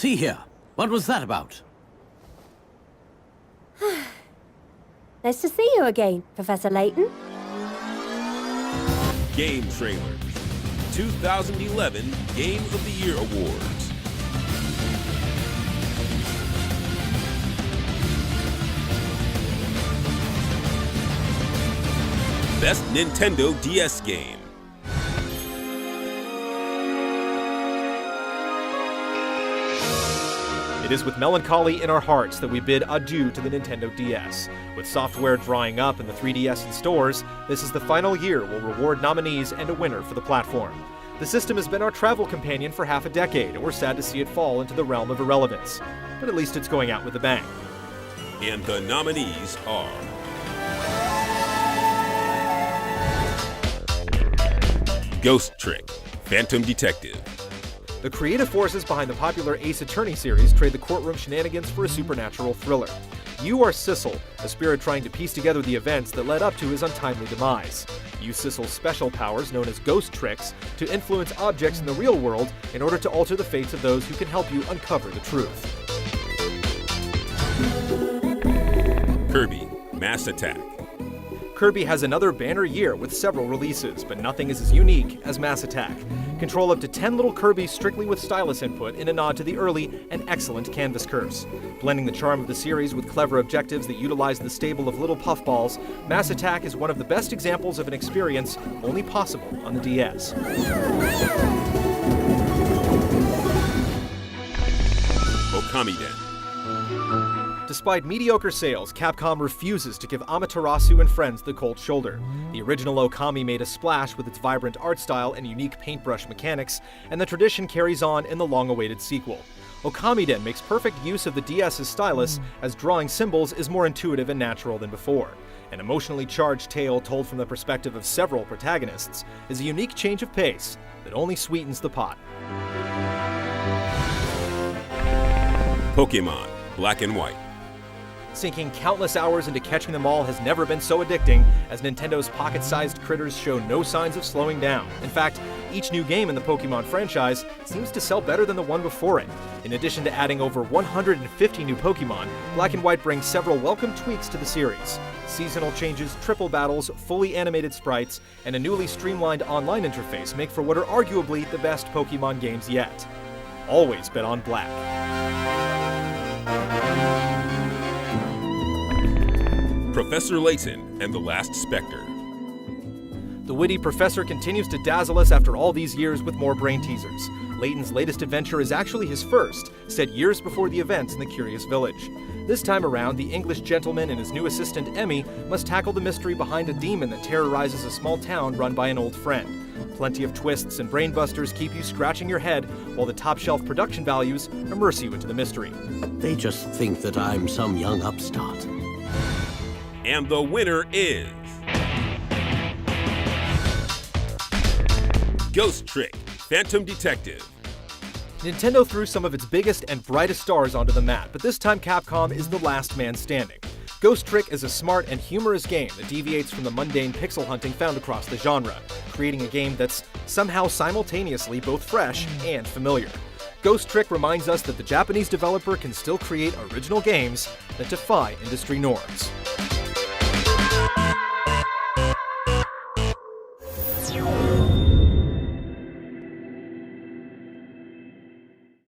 See here. What was that about? Nice to see you again, Professor Layton. Game Trailers 2011 Game of the Year Awards. Best Nintendo DS Game. It is with melancholy in our hearts that we bid adieu to the Nintendo DS. With software drying up and the 3DS in stores, this is the final year we'll reward nominees and a winner for the platform. The system has been our travel companion for half a decade, and we're sad to see it fall into the realm of irrelevance. But at least it's going out with a bang. And the nominees are... Ghost Trick, Phantom Detective. The creative forces behind the popular Ace Attorney series trade the courtroom shenanigans for a supernatural thriller. You are Sissel, a spirit trying to piece together the events that led up to his untimely demise. Use Sissel's special powers, known as Ghost Tricks, to influence objects in the real world in order to alter the fates of those who can help you uncover the truth. Kirby, Mass Attack. Kirby has another banner year with several releases, but nothing is as unique as Mass Attack. Control up to 10 little Kirbys strictly with stylus input in a nod to the early and excellent canvas curves. Blending the charm of the series with clever objectives that utilize the stable of little puffballs, Mass Attack is one of the best examples of an experience only possible on the DS. Okamiden. Despite mediocre sales, Capcom refuses to give Amaterasu and friends the cold shoulder. The original Okami made a splash with its vibrant art style and unique paintbrush mechanics, and the tradition carries on in the long-awaited sequel. Okamiden makes perfect use of the DS's stylus, as drawing symbols is more intuitive and natural than before. An emotionally charged tale told from the perspective of several protagonists is a unique change of pace that only sweetens the pot. Pokemon, Black and White. Sinking countless hours into catching them all has never been so addicting, as Nintendo's pocket-sized critters show no signs of slowing down. In fact, each new game in the Pokemon franchise seems to sell better than the one before it. In addition to adding over 150 new Pokemon, Black and White brings several welcome tweaks to the series. Seasonal changes, triple battles, fully animated sprites, and a newly streamlined online interface make for what are arguably the best Pokemon games yet. Always bet on Black. Professor Layton and the Last Spectre. The witty professor continues to dazzle us after all these years with more brain teasers. Layton's latest adventure is actually his first, set years before the events in the Curious Village. This time around, the English gentleman and his new assistant Emmy must tackle the mystery behind a demon that terrorizes a small town run by an old friend. Plenty of twists and brainbusters keep you scratching your head, while the top-shelf production values immerse you into the mystery. They just think that I'm some young upstart. And the winner is... Ghost Trick, Phantom Detective. Nintendo threw some of its biggest and brightest stars onto the mat, but this time Capcom is the last man standing. Ghost Trick is a smart and humorous game that deviates from the mundane pixel hunting found across the genre, creating a game that's somehow simultaneously both fresh and familiar. Ghost Trick reminds us that the Japanese developer can still create original games that defy industry norms.